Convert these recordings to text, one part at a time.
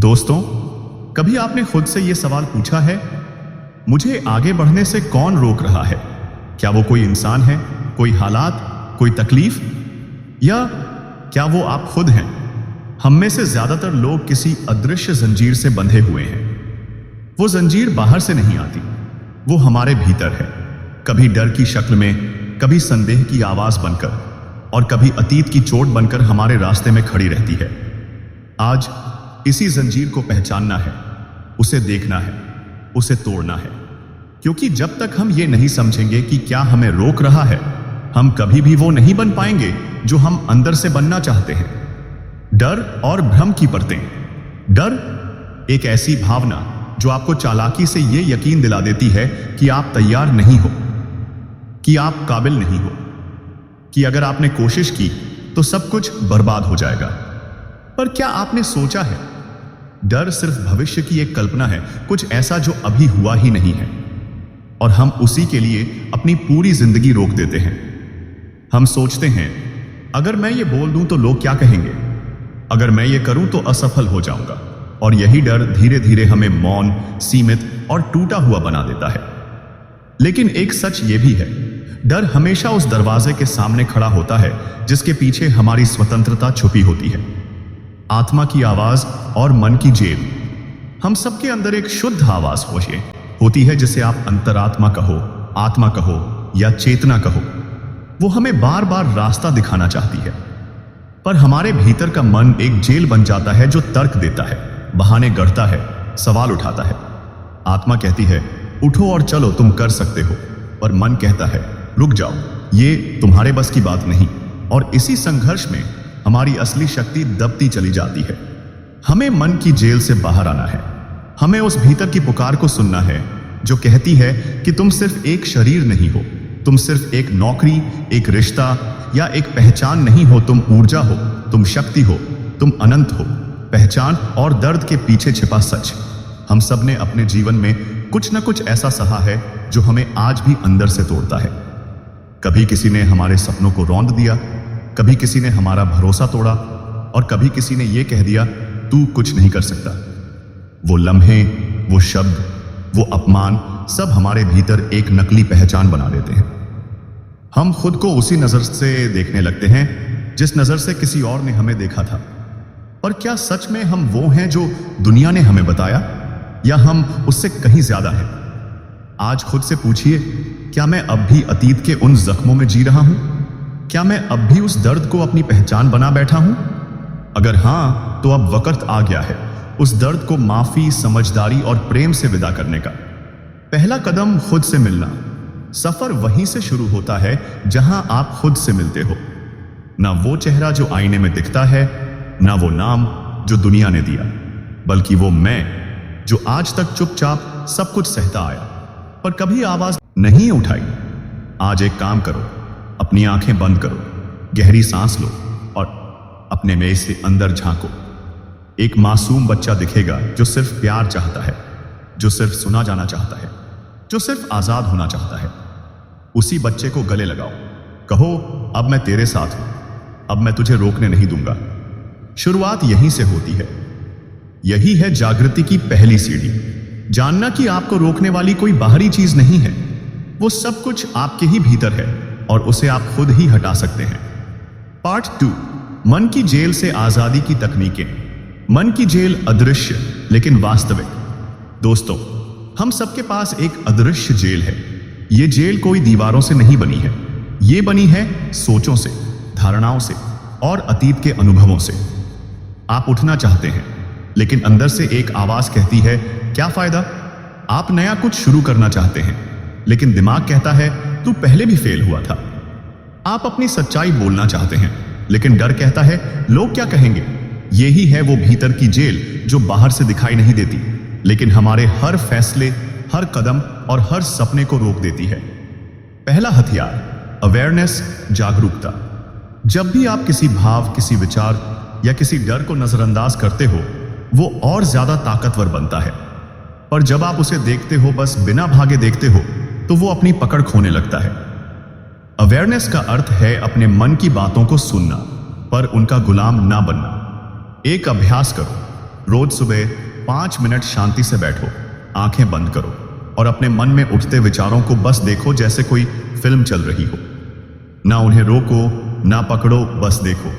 दोस्तों, कभी आपने खुद से यह सवाल पूछा है, मुझे आगे बढ़ने से कौन रोक रहा है? क्या वो कोई इंसान है, कोई हालात, कोई तकलीफ, या क्या वो आप खुद हैं? हम में से ज्यादातर लोग किसी अदृश्य जंजीर से बंधे हुए हैं। वो जंजीर बाहर से नहीं आती, वो हमारे भीतर है। कभी डर की शक्ल में, कभी संदेह की आवाज बनकर, और कभी अतीत की चोट बनकर हमारे रास्ते में खड़ी रहती है। आज इसी जंजीर को पहचानना है, उसे देखना है, उसे तोड़ना है, क्योंकि जब तक हम ये नहीं समझेंगे कि क्या हमें रोक रहा है, हम कभी भी वो नहीं बन पाएंगे जो हम अंदर से बनना चाहते हैं। डर और भ्रम की परतें। डर एक ऐसी भावना जो आपको चालाकी से ये यकीन दिला देती है कि आप तैयार नहीं हो, कि आप काबिल नहीं हो, कि अगर आपने कोशिश की तो सब कुछ बर्बाद हो जाएगा। पर क्या आपने सोचा है, डर सिर्फ भविष्य की एक कल्पना है, कुछ ऐसा जो अभी हुआ ही नहीं है, और हम उसी के लिए अपनी पूरी जिंदगी रोक देते हैं। हम सोचते हैं, अगर मैं ये बोल दूं तो लोग क्या कहेंगे, अगर मैं ये करूं तो असफल हो जाऊंगा। और यही डर धीरे धीरे हमें मौन, सीमित और टूटा हुआ बना देता है। लेकिन एक सच ये भी है, डर हमेशा उस दरवाजे के सामने खड़ा होता है जिसके पीछे हमारी स्वतंत्रता छुपी होती है। आत्मा की आवाज और मन की जेल। हम सबके अंदर एक शुद्ध आवाज होती है, जिसे आप अंतरात्मा कहो, आत्मा कहो या चेतना कहो। वो हमें बार बार रास्ता दिखाना चाहती है, पर हमारे भीतर का मन एक जेल बन जाता है जो तर्क देता है, बहाने गढ़ता है, सवाल उठाता है। आत्मा कहती है, उठो और चलो, तुम कर सकते हो। पर मन कहता है, रुक जाओ, ये तुम्हारे बस की बात नहीं। और इसी संघर्ष में हमारी असली शक्ति दबती चली जाती है। हमें मन की जेल से बाहर आना है। हमें उस भीतर की पुकार को सुनना है जो कहती है कि तुम सिर्फ एक शरीर नहीं हो, तुम सिर्फ एक नौकरी, एक रिश्ता या एक पहचान नहीं हो, तुम ऊर्जा हो, तुम शक्ति हो, तुम अनंत हो। पहचान और दर्द के पीछे छिपा सच। हम सब ने अपने जीवन में कुछ न कुछ ऐसा सहा है जो हमें आज भी अंदर से तोड़ता है। कभी किसी ने हमारे सपनों को रौंद दिया, कभी किसी ने हमारा भरोसा तोड़ा, और कभी किसी ने यह कह दिया, तू कुछ नहीं कर सकता। वो लम्हे, वो शब्द, वो अपमान, सब हमारे भीतर एक नकली पहचान बना देते हैं। हम खुद को उसी नजर से देखने लगते हैं जिस नजर से किसी और ने हमें देखा था। पर क्या सच में हम वो हैं जो दुनिया ने हमें बताया, या हम उससे कहीं ज्यादा हैं? आज खुद से पूछिए, क्या मैं अब भी अतीत के उन जख्मों में जी रहा हूं? क्या मैं अब भी उस दर्द को अपनी पहचान बना बैठा हूं? अगर हां, तो अब वक्त आ गया है उस दर्द को माफी, समझदारी और प्रेम से विदा करने का। पहला कदम खुद से मिलना। सफर वहीं से शुरू होता है जहां आप खुद से मिलते हो। ना वो चेहरा जो आईने में दिखता है, ना वो नाम जो दुनिया ने दिया, बल्कि वो मैं जो आज तक चुपचाप सब कुछ सहता आया, पर कभी आवाज नहीं उठाई। आज एक काम करो, अपनी आंखें बंद करो, गहरी सांस लो और अपने में से अंदर झांको। एक मासूम बच्चा दिखेगा जो सिर्फ प्यार चाहता है, जो सिर्फ सुना जाना चाहता है, जो सिर्फ आजाद होना चाहता है। उसी बच्चे को गले लगाओ, कहो, अब मैं तेरे साथ हूं, अब मैं तुझे रोकने नहीं दूंगा। शुरुआत यहीं से होती है। यही है जागृति की पहली सीढ़ी। जानना कि आपको रोकने वाली कोई बाहरी चीज नहीं है, वो सब कुछ आपके ही भीतर है, और उसे आप खुद ही हटा सकते हैं। पार्ट 2, मन की जेल से आजादी की तकनीकें। मन की जेल अदृश्य लेकिन वास्तविक। दोस्तों, हम सबके पास एक अदृश्य जेल है। ये जेल कोई दीवारों से नहीं बनी है, ये बनी है सोचों से, धारणाओं से और अतीत के अनुभवों से। आप उठना चाहते हैं, लेकिन अंदर से एक आवाज कहती है, क्या फायदा? आप नया कुछ शुरू करना चाहते हैं, लेकिन दिमाग कहता है, तू पहले भी फेल हुआ था। आप अपनी सच्चाई बोलना चाहते हैं, लेकिन डर कहता है, लोग क्या कहेंगे? यही है वो भीतर की जेल जो बाहर से दिखाई नहीं देती, लेकिन हमारे हर फैसले, हर कदम और हर सपने को रोक देती है। पहला हथियार, अवेयरनेस, जागरूकता। जब भी आप किसी भाव, किसी विचार या किसी डर को नजरअंदाज करते हो, वो और ज्यादा ताकतवर बनता है। पर जब आप उसे देखते हो, बस बिना भागे देखते हो, तो वो अपनी पकड़ खोने लगता है। अवेयरनेस का अर्थ है अपने मन की बातों को सुनना, पर उनका गुलाम ना बनना। एक अभ्यास करो, रोज सुबह 5 मिनट शांति से बैठो, आंखें बंद करो और अपने मन में उठते विचारों को बस देखो जैसे कोई फिल्म चल रही हो। ना उन्हें रोको, ना पकड़ो, बस देखो।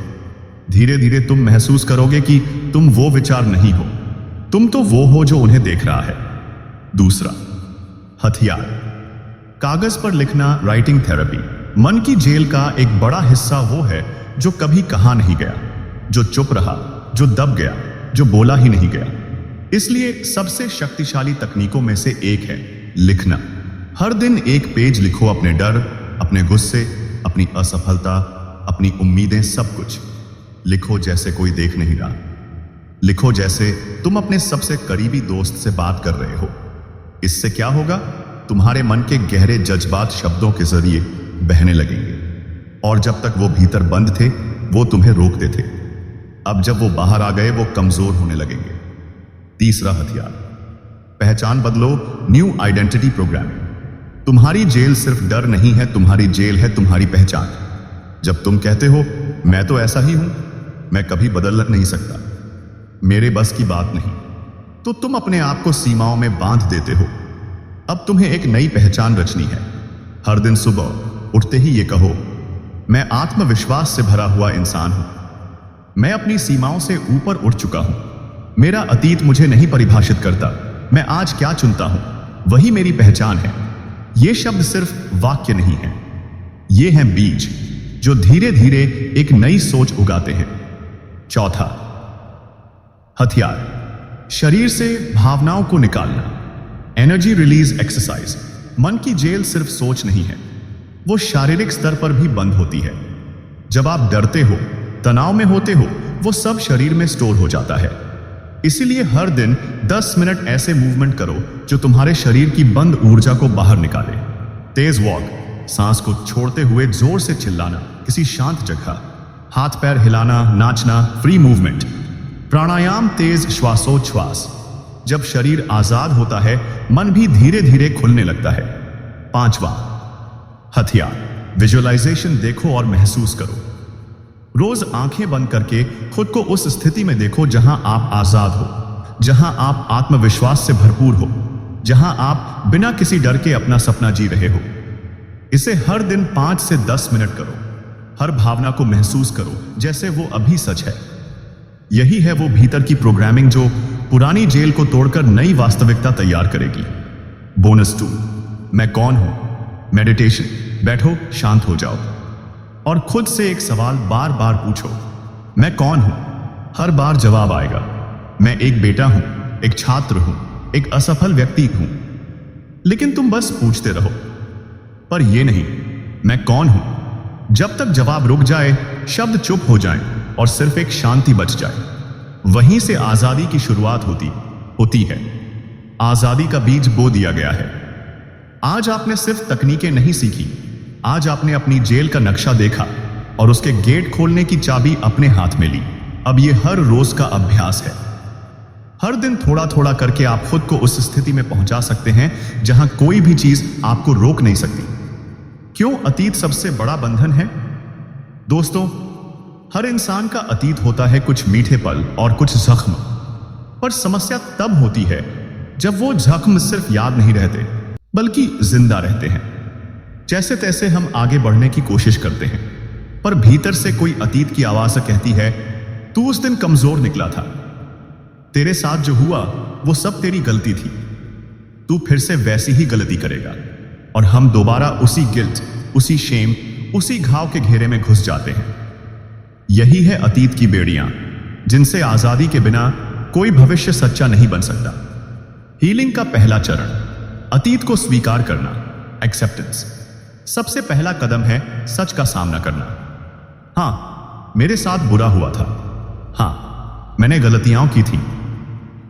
धीरे धीरे तुम महसूस करोगे कि तुम वो विचार नहीं हो, तुम तो वो हो जो उन्हें देख रहा है। दूसरा हथियार, कागज पर लिखना, राइटिंग थेरेपी। मन की जेल का एक बड़ा हिस्सा वो है जो कभी कहा नहीं गया, जो चुप रहा, जो दब गया, जो बोला ही नहीं गया। इसलिए सबसे शक्तिशाली तकनीकों में से एक है लिखना। हर दिन एक पेज लिखो, अपने डर, अपने गुस्से, अपनी असफलता, अपनी उम्मीदें, सब कुछ लिखो जैसे कोई देख नहीं रहा। लिखो जैसे तुम अपने सबसे करीबी दोस्त से बात कर रहे हो। इससे क्या होगा? तुम्हारे मन के गहरे जज्बात शब्दों के जरिए बहने लगेंगे, और जब तक वो भीतर बंद थे वो तुम्हें रोकते थे। अब जब वो बाहर आ गए वो कमजोर होने लगेंगे। तीसरा हथियार, पहचान बदलो, न्यू आइडेंटिटी प्रोग्रामिंग। तुम्हारी जेल सिर्फ डर नहीं है, तुम्हारी जेल है तुम्हारी पहचान। जब तुम कहते हो मैं तो ऐसा ही हूं, मैं कभी बदल नहीं सकता, मेरे बस की बात नहीं, तो तुम अपने आप को सीमाओं में बांध देते हो। अब तुम्हें एक नई पहचान रचनी है। हर दिन सुबह उठते ही ये कहो, मैं आत्मविश्वास से भरा हुआ इंसान हूं, मैं अपनी सीमाओं से ऊपर उठ चुका हूं, मेरा अतीत मुझे नहीं परिभाषित करता, मैं आज क्या चुनता हूं वही मेरी पहचान है। ये शब्द सिर्फ वाक्य नहीं है, ये हैं बीज जो धीरे धीरे एक नई सोच उगाते हैं। चौथा हथियार, शरीर से भावनाओं को निकालना, एनर्जी रिलीज एक्सरसाइज। मन की जेल सिर्फ सोच नहीं है, वो शारीरिक स्तर पर भी बंद होती है। जब आप डरते हो, तनाव में होते हो, वो सब शरीर में स्टोर हो जाता है। इसीलिए हर दिन 10 मिनट ऐसे मूवमेंट करो जो तुम्हारे शरीर की बंद ऊर्जा को बाहर निकाले। तेज वॉक, सांस को छोड़ते हुए जोर से चिल्लाना किसी शांत जगह, हाथ पैर हिलाना, नाचना, फ्री मूवमेंट। प्राणायाम, तेज श्वासोच्छ्वास। जब शरीर आजाद होता है मन भी धीरे धीरे खुलने लगता है। पांचवा हथियार, विजुअलाइजेशन। देखो और महसूस करो। रोज आंखें बंद करके खुद को उस स्थिति में देखो जहां आप आजाद हो, जहां आप आत्मविश्वास से भरपूर हो, जहां आप बिना किसी डर के अपना सपना जी रहे हो। इसे हर दिन 5 से 10 मिनट करो। हर भावना को महसूस करो जैसे वो अभी सच है। यही है वो भीतर की प्रोग्रामिंग जो पुरानी जेल को तोड़कर नई वास्तविकता तैयार करेगी। बोनस 2, मैं कौन हूं? मेडिटेशन। बैठो, शांत हो जाओ और खुद से एक सवाल बार बार पूछो, मैं कौन हूं? हर बार जवाब आएगा, मैं एक बेटा हूं, एक छात्र हूं, एक असफल व्यक्ति हूं। लेकिन तुम बस पूछते रहो। पर यह नहीं, मैं कौन हूं? जब तक जवाब रुक जाए, शब्द चुप हो जाएं और सिर्फ एक शांति बच जाए, वहीं से आजादी की शुरुआत होती है। आजादी का बीज बो दिया गया है। आज आपने सिर्फ तकनीकें नहीं सीखी, आज आपने अपनी जेल का नक्शा देखा और उसके गेट खोलने की चाबी अपने हाथ में ली। अब यह हर रोज का अभ्यास है। हर दिन थोड़ा थोड़ा करके आप खुद को उस स्थिति में पहुंचा सकते हैं जहां कोई भी चीज आपको रोक नहीं सकती। क्यों अतीत सबसे बड़ा बंधन है? दोस्तों, हर इंसान का अतीत होता है, कुछ मीठे पल और कुछ जख्म। पर समस्या तब होती है जब वो जख्म सिर्फ याद नहीं रहते बल्कि जिंदा रहते हैं। जैसे तैसे हम आगे बढ़ने की कोशिश करते हैं, पर भीतर से कोई अतीत की आवाज कहती है, तू उस दिन कमजोर निकला था, तेरे साथ जो हुआ वो सब तेरी गलती थी, तू फिर से वैसी ही गलती करेगा। और हम दोबारा उसी गिल्ट, उसी शेम, उसी घाव के घेरे में घुस जाते हैं। यही है अतीत की बेड़ियां, जिनसे आजादी के बिना कोई भविष्य सच्चा नहीं बन सकता। हीलिंग का पहला चरण, अतीत को स्वीकार करना, एक्सेप्टेंस। सबसे पहला कदम है सच का सामना करना। हां, मेरे साथ बुरा हुआ था। हां, मैंने गलतियां की थी।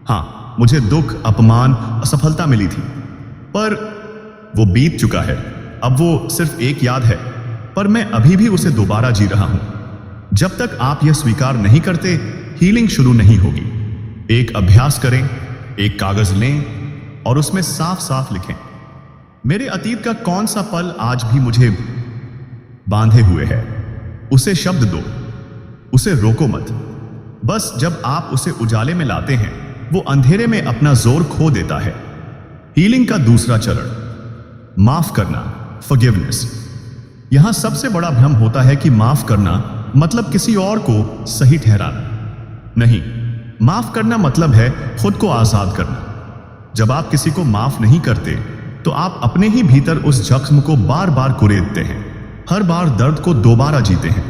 हां, मुझे दुख, अपमान, असफलता मिली थी। पर वो बीत चुका है। अब वो सिर्फ एक याद है, पर मैं अभी भी उसे दोबारा जी रहा हूं। जब तक आप यह स्वीकार नहीं करते, हीलिंग शुरू नहीं होगी। एक अभ्यास करें, एक कागज लें और उसमें साफ साफ लिखें, मेरे अतीत का कौन सा पल आज भी मुझे बांधे हुए है। उसे शब्द दो, उसे रोको मत। बस जब आप उसे उजाले में लाते हैं, वो अंधेरे में अपना जोर खो देता है। हीलिंग का दूसरा चरण, माफ करना, फॉरगिवनेस। यहां सबसे बड़ा भ्रम होता है कि माफ करना मतलब किसी और को सही ठहराना। नहीं, माफ करना मतलब है खुद को आजाद करना। जब आप किसी को माफ नहीं करते तो आप अपने ही भीतर उस जख्म को बार बार कुरेदते हैं, हर बार दर्द को दोबारा जीते हैं।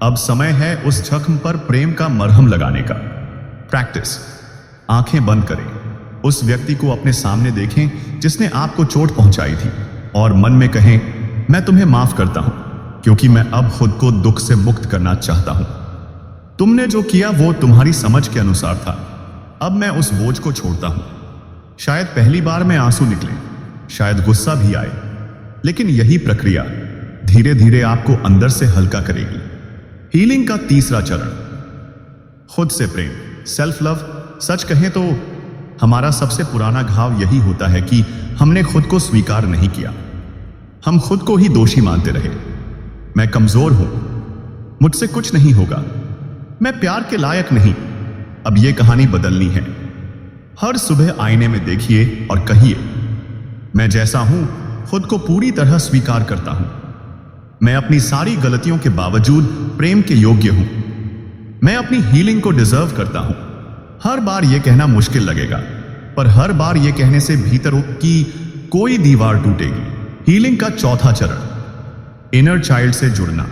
अब समय है उस जख्म पर प्रेम का मरहम लगाने का। प्रैक्टिस। आंखें बंद करें, उस व्यक्ति को अपने सामने देखें जिसने आपको चोट पहुंचाई थी, और मन में कहें, मैं तुम्हें माफ करता हूं क्योंकि मैं अब खुद को दुख से मुक्त करना चाहता हूं। तुमने जो किया वो तुम्हारी समझ के अनुसार था, अब मैं उस बोझ को छोड़ता हूं। शायद पहली बार में आंसू निकले, शायद गुस्सा भी आए, लेकिन यही प्रक्रिया धीरे धीरे आपको अंदर से हल्का करेगी। हीलिंग का तीसरा चरण, खुद से प्रेम, सेल्फ लव। सच कहें तो हमारा सबसे पुराना घाव यही होता है कि हमने खुद को स्वीकार नहीं किया। हम खुद को ही दोषी मानते रहे। मैं कमजोर हूं, मुझसे कुछ नहीं होगा, मैं प्यार के लायक नहीं। अब यह कहानी बदलनी है। हर सुबह आईने में देखिए और कहिए, मैं जैसा हूं खुद को पूरी तरह स्वीकार करता हूं। मैं अपनी सारी गलतियों के बावजूद प्रेम के योग्य हूं। मैं अपनी हीलिंग को डिजर्व करता हूं। हर बार यह कहना मुश्किल लगेगा, पर हर बार यह कहने से भीतर की कोई दीवार टूटेगी। हीलिंग का चौथा चरण, इनर चाइल्ड से जुड़ना।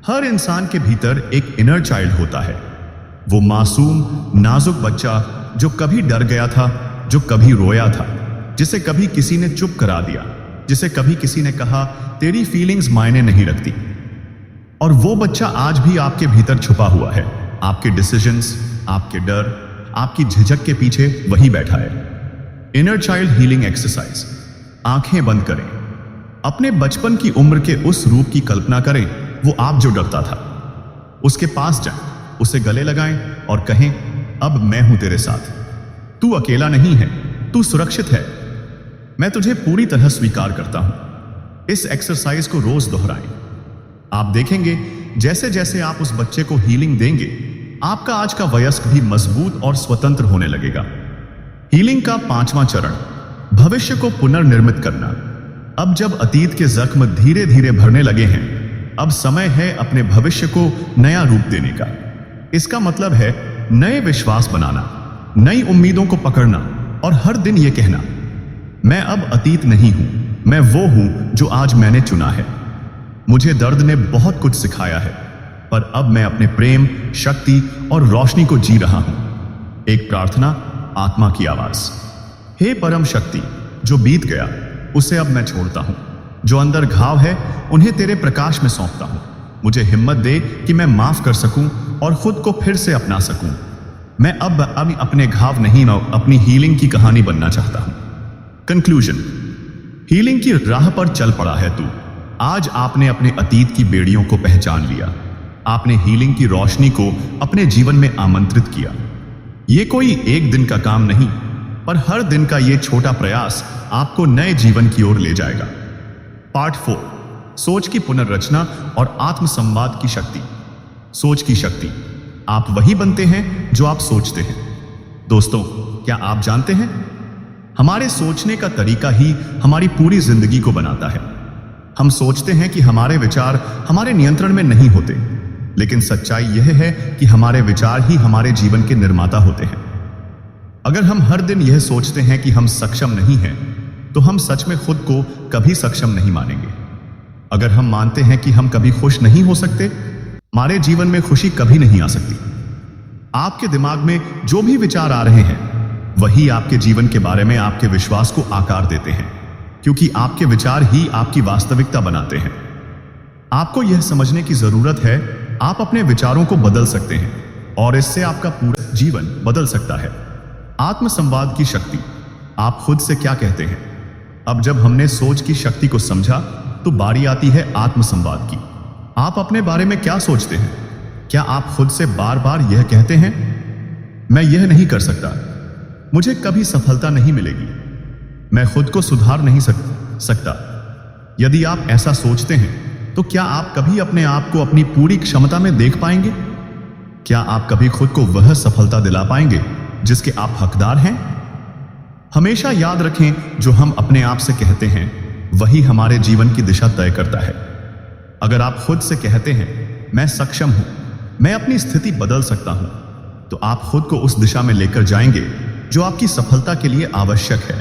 हर इंसान के भीतर एक इनर चाइल्ड होता है। वो मासूम, नाजुक बच्चा जो कभी डर गया था, जो कभी रोया था, जिसे कभी किसी ने चुप करा दिया, जिसे कभी किसी ने कहा तेरी फीलिंग्स मायने नहीं रखती। और वो बच्चा आज भी आपके भीतर छुपा हुआ है। आपके डिसीजंस, आपके डर, आपकी झिझक के पीछे वही बैठा है। Inner child healing exercise. आंखें बंद करें, अपने बचपन की उम्र के उस रूप की कल्पना करें, वो आप जो डरता था। उसके पास जाएं, उसे गले लगाएं और कहें, अब मैं हूं तेरे साथ। तू अकेला नहीं है, तू सुरक्षित है। मैं तुझे पूरी तरह स्वीकार करता हूं। इस एक्सरसाइज को रोज दोहराएं। आप देखेंगे जैसे जैसे आप उस बच्चे को हीलिंग देंगे, आपका आज का वयस्क भी मजबूत और स्वतंत्र होने लगेगा। हीलिंग का पांचवां चरण, भविष्य को पुनर्निर्मित करना। अब जब अतीत के जख्म धीरे धीरे भरने लगे हैं, अब समय है अपने भविष्य को नया रूप देने का। इसका मतलब है नए विश्वास बनाना, नई उम्मीदों को पकड़ना और हर दिन यह कहना, मैं अब अतीत नहीं हूं, मैं वो हूं जो आज मैंने चुना है। मुझे दर्द ने बहुत कुछ सिखाया है, पर अब मैं अपने प्रेम, शक्ति और रोशनी को जी रहा हूं। एक प्रार्थना, आत्मा की आवाज। हे परम शक्ति, जो बीत गया उसे अब मैं छोड़ता हूं। जो अंदर घाव है उन्हें तेरे प्रकाश में सौंपता हूं। मुझे हिम्मत दे कि मैं माफ कर सकूं और खुद को फिर से अपना सकूं। मैं अब अपने घाव नहीं, अपनी हीलिंग की कहानी बनना चाहता हूं। कंक्लूजन, हीलिंग की राह पर चल पड़ा है तू। आज आपने अपने अतीत की बेड़ियों को पहचान लिया। आपने हीलिंग की रोशनी को अपने जीवन में आमंत्रित किया। यह कोई एक दिन का काम नहीं, पर हर दिन का यह छोटा प्रयास आपको नए जीवन की ओर ले जाएगा। पार्ट 4, सोच की पुनर्रचना और आत्मसंवाद की शक्ति। सोच की शक्ति। आप वही बनते हैं जो आप सोचते हैं। दोस्तों, क्या आप जानते हैं, हमारे सोचने का तरीका ही हमारी पूरी जिंदगी को बनाता है। हम सोचते हैं कि हमारे विचार हमारे नियंत्रण में नहीं होते, लेकिन सच्चाई यह है कि हमारे विचार ही हमारे जीवन के निर्माता होते हैं। अगर हम हर दिन यह सोचते हैं कि हम सक्षम नहीं हैं, तो हम सच में खुद को कभी सक्षम नहीं मानेंगे। अगर हम मानते हैं कि हम कभी खुश नहीं हो सकते, हमारे जीवन में खुशी कभी नहीं आ सकती। आपके दिमाग में जो भी विचार आ रहे हैं, वही आपके जीवन के बारे में आपके विश्वास को आकार देते हैं, क्योंकि आपके विचार ही आपकी वास्तविकता बनाते हैं। आपको यह समझने की जरूरत है, आप अपने विचारों को बदल सकते हैं और इससे आपका पूरा जीवन बदल सकता है। आत्मसंवाद की शक्ति। आप खुद से क्या कहते हैं? अब जब हमने सोच की शक्ति को समझा, तो बारी आती है आत्मसंवाद की। आप अपने बारे में क्या सोचते हैं? क्या आप खुद से बार बार यह कहते हैं, मैं यह नहीं कर सकता, मुझे कभी सफलता नहीं मिलेगी, मैं खुद को सुधार नहीं सकता? यदि आप ऐसा सोचते हैं, तो क्या आप कभी अपने आप को अपनी पूरी क्षमता में देख पाएंगे? क्या आप कभी खुद को वह सफलता दिला पाएंगे जिसके आप हकदार हैं? हमेशा याद रखें, जो हम अपने आप से कहते हैं वही हमारे जीवन की दिशा तय करता है। अगर आप खुद से कहते हैं मैं सक्षम हूं, मैं अपनी स्थिति बदल सकता हूं, तो आप खुद को उस दिशा में लेकर जाएंगे जो आपकी सफलता के लिए आवश्यक है।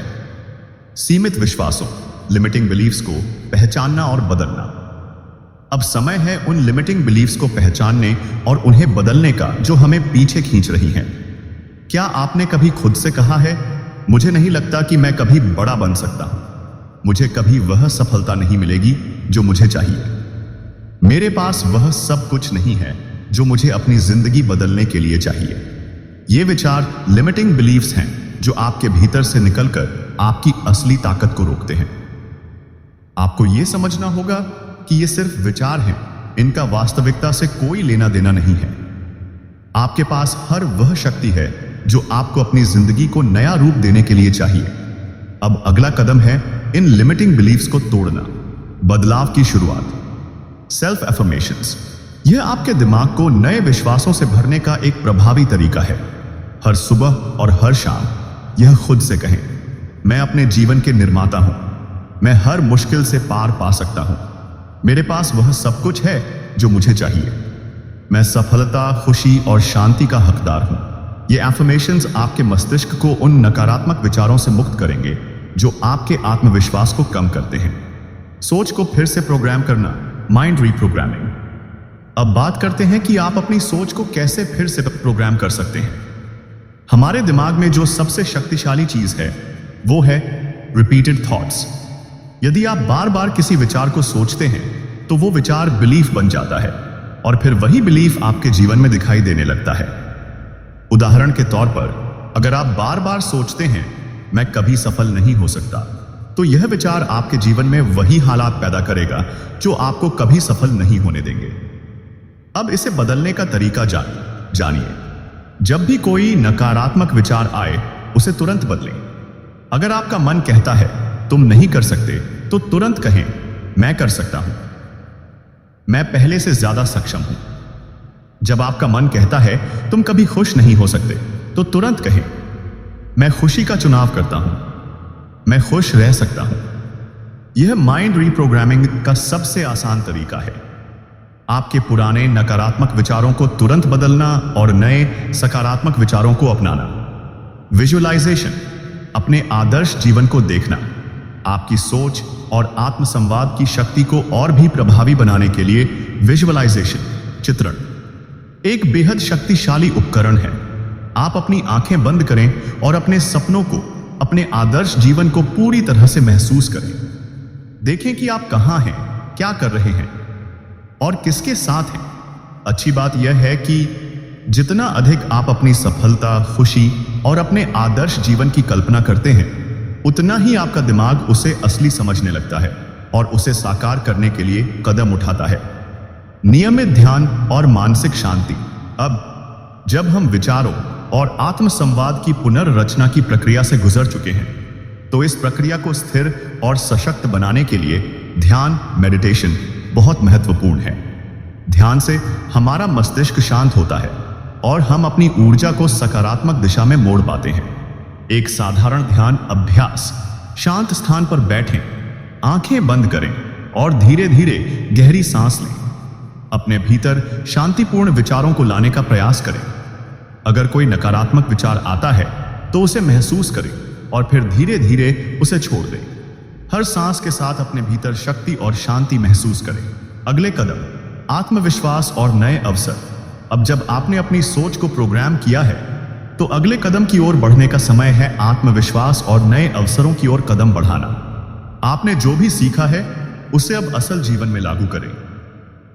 सीमित विश्वासों, लिमिटिंग बिलीफ्स को पहचानना और बदलना। अब समय है उन लिमिटिंग बिलीफ्स को पहचानने और उन्हें बदलने का जो हमें पीछे खींच रही हैं। क्या आपने कभी खुद से कहा है, मुझे नहीं लगता कि मैं कभी बड़ा बन सकता हूं, मुझे कभी वह सफलता नहीं मिलेगी जो मुझे चाहिए, मेरे पास वह सब कुछ नहीं है जो मुझे अपनी जिंदगी बदलने के लिए चाहिए? ये विचार लिमिटिंग बिलीफ्स हैं जो आपके भीतर से निकलकर आपकी असली ताकत को रोकते हैं। आपको यह समझना होगा कि ये सिर्फ विचार हैं, इनका वास्तविकता से कोई लेना देना नहीं है। आपके पास हर वह शक्ति है जो आपको अपनी जिंदगी को नया रूप देने के लिए चाहिए। अब अगला कदम है इन लिमिटिंग बिलीफ्स को तोड़ना, बदलाव की शुरुआत। सेल्फ एफर्मेशंस, यह आपके दिमाग को नए विश्वासों से भरने का एक प्रभावी तरीका है। हर सुबह और हर शाम यह खुद से कहें, मैं अपने जीवन के निर्माता हूं, मैं हर मुश्किल से पार पा सकता हूं, मेरे पास वह सब कुछ है जो मुझे चाहिए, मैं सफलता, खुशी और शांति का हकदार हूं। ये एफर्मेशंस आपके मस्तिष्क को उन नकारात्मक विचारों से मुक्त करेंगे जो आपके आत्मविश्वास को कम करते हैं। सोच को फिर से प्रोग्राम करना, माइंड रीप्रोग्रामिंग। अब बात करते हैं कि आप अपनी सोच को कैसे फिर से प्रोग्राम कर सकते हैं। हमारे दिमाग में जो सबसे शक्तिशाली चीज है वो है रिपीटेड थॉट्स। यदि आप बार बार किसी विचार को सोचते हैं तो वो विचार बिलीफ बन जाता है और फिर वही बिलीफ आपके जीवन में दिखाई देने लगता है। उदाहरण के तौर पर, अगर आप बार बार सोचते हैं मैं कभी सफल नहीं हो सकता, तो यह विचार आपके जीवन में वही हालात पैदा करेगा जो आपको कभी सफल नहीं होने देंगे। अब इसे बदलने का तरीका जानिए। जब भी कोई नकारात्मक विचार आए उसे तुरंत बदलें। अगर आपका मन कहता है तुम नहीं कर सकते, तो तुरंत कहें मैं कर सकता हूं, मैं पहले से ज्यादा सक्षम हूं। जब आपका मन कहता है तुम कभी खुश नहीं हो सकते, तो तुरंत कहें मैं खुशी का चुनाव करता हूं, मैं खुश रह सकता हूं। यह माइंड रीप्रोग्रामिंग का सबसे आसान तरीका है। आपके पुराने नकारात्मक विचारों को तुरंत बदलना और नए सकारात्मक विचारों को अपनाना। विजुअलाइजेशन, अपने आदर्श जीवन को देखना। आपकी सोच और आत्मसंवाद की शक्ति को और भी प्रभावी बनाने के लिए विजुअलाइजेशन, चित्रण, एक बेहद शक्तिशाली उपकरण है। आप अपनी आंखें बंद करें और अपने सपनों को, अपने आदर्श जीवन को पूरी तरह से महसूस करें। देखें कि आप कहां हैं, क्या कर रहे हैं और किसके साथ हैं। अच्छी बात यह है कि जितना अधिक आप अपनी सफलता, खुशी और अपने आदर्श जीवन की कल्पना करते हैं, उतना ही आपका दिमाग उसे असली समझने लगता है और उसे साकार करने के लिए कदम उठाता है। नियमित ध्यान और मानसिक शांति। अब जब हम विचारों और आत्मसंवाद की पुनर्रचना की प्रक्रिया से गुजर चुके हैं, तो इस प्रक्रिया को स्थिर और सशक्त बनाने के लिए ध्यान, मेडिटेशन बहुत महत्वपूर्ण है। ध्यान से हमारा मस्तिष्क शांत होता है और हम अपनी ऊर्जा को सकारात्मक दिशा में मोड़ पाते हैं। एक साधारण ध्यान अभ्यास, शांत स्थान पर बैठें, आंखें बंद करें और धीरे धीरे गहरी सांस लें। अपने भीतर शांतिपूर्ण विचारों को लाने का प्रयास करें। अगर कोई नकारात्मक विचार आता है तो उसे महसूस करें और फिर धीरे धीरे उसे छोड़ दें। हर सांस के साथ अपने भीतर शक्ति और शांति महसूस करें। अगले कदम, आत्मविश्वास और नए अवसर। अब जब आपने अपनी सोच को प्रोग्राम किया है, तो अगले कदम की ओर बढ़ने का समय है आत्मविश्वास और नए अवसरों की ओर कदम बढ़ाना। आपने जो भी सीखा है उसे अब असल जीवन में लागू करें।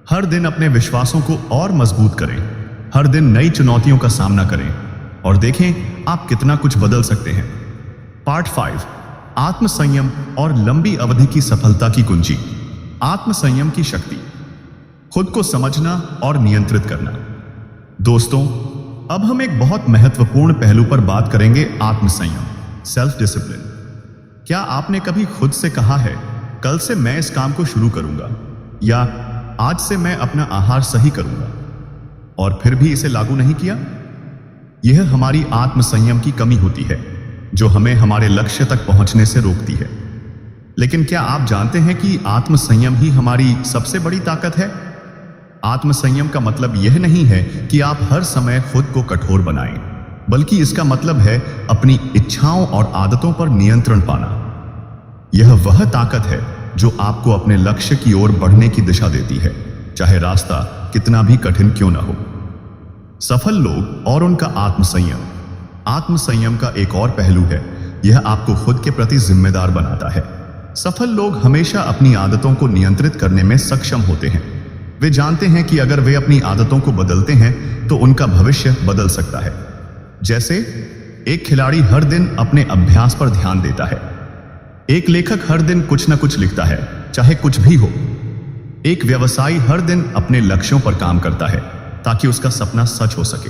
हर दिन अपने विश्वासों को और मजबूत करें। हर दिन नई चुनौतियों का सामना करें और देखें आप कितना कुछ बदल सकते हैं। पार्ट 5, आत्मसंयम और लंबी अवधि की सफलता की कुंजी। आत्मसंयम की शक्ति, खुद को समझना और नियंत्रित करना। दोस्तों, अब हम एक बहुत महत्वपूर्ण पहलू पर बात करेंगे, आत्मसंयम, सेल्फ डिसिप्लिन। क्या आपने कभी खुद से कहा है कल से मैं इस काम को शुरू करूंगा, या आज से मैं अपना आहार सही करूंगा? और फिर भी इसे लागू नहीं किया? यह हमारी आत्मसंयम की कमी होती है, जो हमें हमारे लक्ष्य तक पहुंचने से रोकती है। लेकिन क्या आप जानते हैं कि आत्मसंयम ही हमारी सबसे बड़ी ताकत है? आत्मसंयम का मतलब यह नहीं है कि आप हर समय खुद को कठोर बनाएं, बल्कि इसका मतलब है अपनी इच्छाओं और आदतों पर नियंत्रण पाना। यह वह ताकत है जो आपको अपने लक्ष्य की ओर बढ़ने की दिशा देती है, चाहे रास्ता कितना भी कठिन क्यों ना हो। सफल लोग और उनका आत्मसंयम। आत्मसंयम का एक और पहलू है, यह आपको खुद के प्रति जिम्मेदार बनाता है। सफल लोग हमेशा अपनी आदतों को नियंत्रित करने में सक्षम होते हैं। वे जानते हैं कि अगर वे अपनी आदतों को बदलते हैं तो उनका भविष्य बदल सकता है। जैसे एक खिलाड़ी हर दिन अपने अभ्यास पर ध्यान देता है, एक लेखक हर दिन कुछ न कुछ लिखता है, चाहे कुछ भी हो। एक व्यवसायी हर दिन अपने लक्ष्यों पर काम करता है ताकि उसका सपना सच हो सके।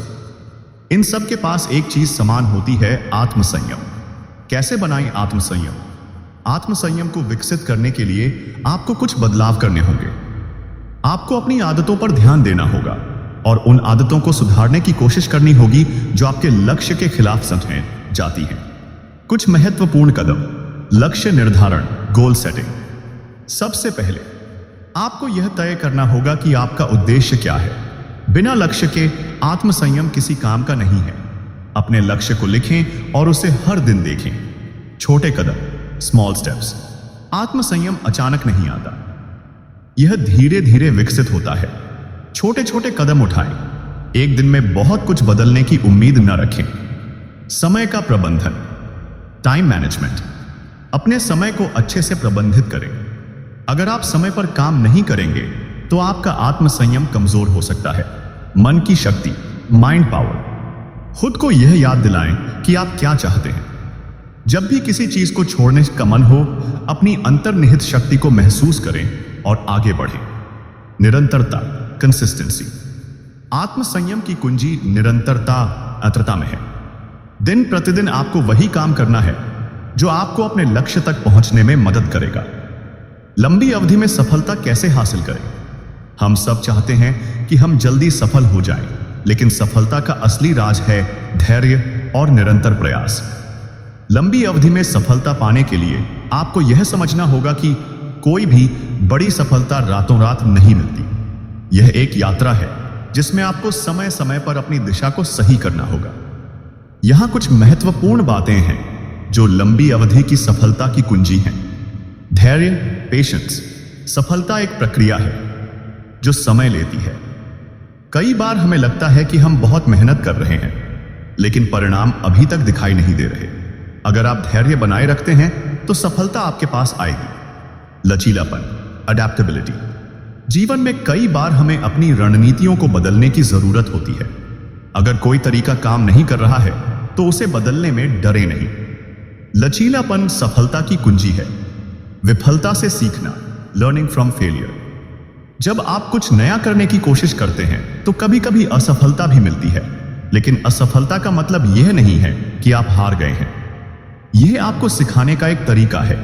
इन सब के पास एक चीज समान होती है, आत्मसंयम। कैसे बनाएं आत्मसंयम? आत्मसंयम को विकसित करने के लिए आपको कुछ बदलाव करने होंगे। आपको अपनी आदतों पर ध्यान देना होगा और उन आदतों को सुधारने की कोशिश करनी होगी जो आपके लक्ष्य के खिलाफ समझे जाती हैं। कुछ महत्वपूर्ण कदम। लक्ष्य निर्धारण, गोल सेटिंग। सबसे पहले आपको यह तय करना होगा कि आपका उद्देश्य क्या है। बिना लक्ष्य के आत्मसंयम किसी काम का नहीं है। अपने लक्ष्य को लिखें और उसे हर दिन देखें। छोटे कदम, स्मॉल स्टेप्स। आत्मसंयम अचानक नहीं आता, यह धीरे धीरे विकसित होता है। छोटे छोटे कदम उठाएं। एक दिन में बहुत कुछ बदलने की उम्मीद न रखें। समय का प्रबंधन, टाइम मैनेजमेंट। अपने समय को अच्छे से प्रबंधित करें। अगर आप समय पर काम नहीं करेंगे तो आपका आत्मसंयम कमजोर हो सकता है। मन की शक्ति, माइंड पावर। खुद को यह याद दिलाएं कि आप क्या चाहते हैं। जब भी किसी चीज को छोड़ने का मन हो, अपनी अंतर्निहित शक्ति को महसूस करें और आगे बढ़ें। निरंतरता, कंसिस्टेंसी। आत्मसंयम की कुंजी निरंतरता में है। दिन प्रतिदिन आपको वही काम करना है जो आपको अपने लक्ष्य तक पहुंचने में मदद करेगा। लंबी अवधि में सफलता कैसे हासिल करें? हम सब चाहते हैं कि हम जल्दी सफल हो जाएं, लेकिन सफलता का असली राज है धैर्य और निरंतर प्रयास। लंबी अवधि में सफलता पाने के लिए आपको यह समझना होगा कि कोई भी बड़ी सफलता रातों रात नहीं मिलती। यह एक यात्रा है जिसमें आपको समय समय पर अपनी दिशा को सही करना होगा। यहां कुछ महत्वपूर्ण बातें हैं जो लंबी अवधि की सफलता की कुंजी हैं। धैर्य, पेशेंस। सफलता एक प्रक्रिया है जो समय लेती है। कई बार हमें लगता है कि हम बहुत मेहनत कर रहे हैं, लेकिन परिणाम अभी तक दिखाई नहीं दे रहे। अगर आप धैर्य बनाए रखते हैं तो सफलता आपके पास आएगी। लचीलापन, अडैप्टेबिलिटी। जीवन में कई बार हमें अपनी रणनीतियों को बदलने की जरूरत होती है। अगर कोई तरीका काम नहीं कर रहा है तो उसे बदलने में डरे नहीं। लचीलापन सफलता की कुंजी है। विफलता से सीखना, लर्निंग फ्रॉम फेलियर। जब आप कुछ नया करने की कोशिश करते हैं तो कभी कभी असफलता भी मिलती है, लेकिन असफलता का मतलब यह नहीं है कि आप हार गए हैं। यह आपको सिखाने का एक तरीका है।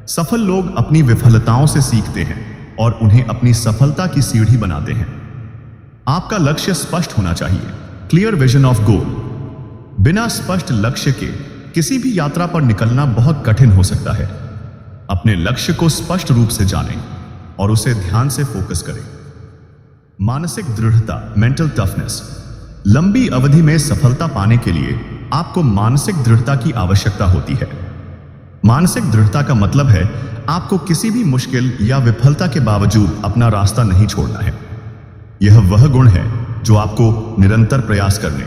सफल लोग अपनी विफलताओं से सीखते हैं और उन्हें अपनी सफलता की सीढ़ी बनाते हैं। आपका लक्ष्य स्पष्ट होना चाहिए। Clear vision of goal. बिना स्पष्ट लक्ष्य के किसी भी यात्रा पर निकलना बहुत कठिन हो सकता है। अपने लक्ष्य को स्पष्ट रूप से जानें और उसे ध्यान से फोकस करें। मानसिक दृढ़ता, मेंटल टफनेस। लंबी अवधि में सफलता पाने के लिए आपको मानसिक दृढ़ता की आवश्यकता होती है। मानसिक दृढ़ता का मतलब है आपको किसी भी मुश्किल या विफलता के बावजूद अपना रास्ता नहीं छोड़ना है। यह वह गुण है जो आपको निरंतर प्रयास करने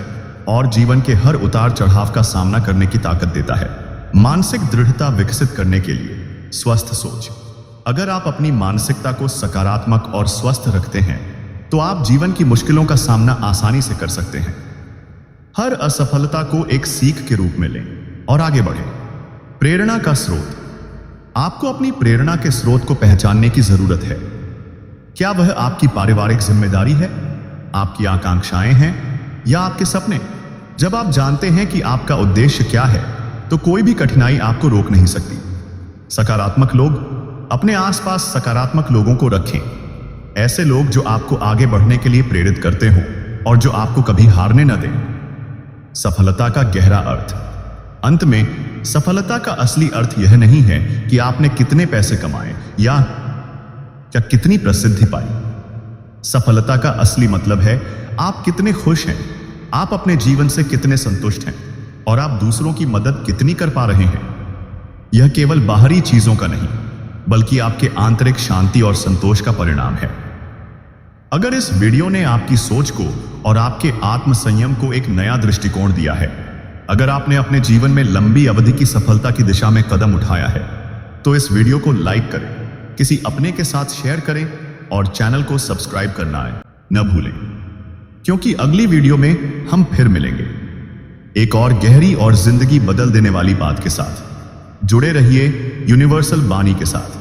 और जीवन के हर उतार चढ़ाव का सामना करने की ताकत देता है। मानसिक दृढ़ता विकसित करने के लिए स्वस्थ सोच। अगर आप अपनी मानसिकता को सकारात्मक और स्वस्थ रखते हैं तो आप जीवन की मुश्किलों का सामना आसानी से कर सकते हैं। हर असफलता को एक सीख के रूप में लें और आगे बढ़ें। प्रेरणा का स्रोत। आपको अपनी प्रेरणा के स्रोत को पहचानने की जरूरत है। क्या वह आपकी पारिवारिक जिम्मेदारी है, आपकी आकांक्षाएं हैं या आपके सपने? जब आप जानते हैं कि आपका उद्देश्य क्या है तो कोई भी कठिनाई आपको रोक नहीं सकती। सकारात्मक लोग। अपने आसपास सकारात्मक लोगों को रखें। ऐसे लोग जो आपको आगे बढ़ने के लिए प्रेरित करते हों। और जो आपको कभी हारने न दे। सफलता का गहरा अर्थ। अंत में सफलता का असली अर्थ यह नहीं है कि आपने कितने पैसे कमाए या कितनी प्रसिद्धि पाई। सफलता का असली मतलब है आप कितने खुश हैं, आप अपने जीवन से कितने संतुष्ट हैं और आप दूसरों की मदद कितनी कर पा रहे हैं। यह केवल बाहरी चीजों का नहीं बल्कि आपके आंतरिक शांति और संतोष का परिणाम है। अगर इस वीडियो ने आपकी सोच को और आपके आत्म संयम को एक नया दृष्टिकोण दिया है, अगर आपने अपने जीवन में लंबी अवधि की सफलता की दिशा में कदम उठाया है, तो इस वीडियो को लाइक करें, किसी अपने के साथ शेयर करें और चैनल को सब्सक्राइब करना न भूलें, क्योंकि अगली वीडियो में हम फिर मिलेंगे एक और गहरी और जिंदगी बदल देने वाली बात के साथ। जुड़े रहिए यूनिवर्सल वाणी के साथ।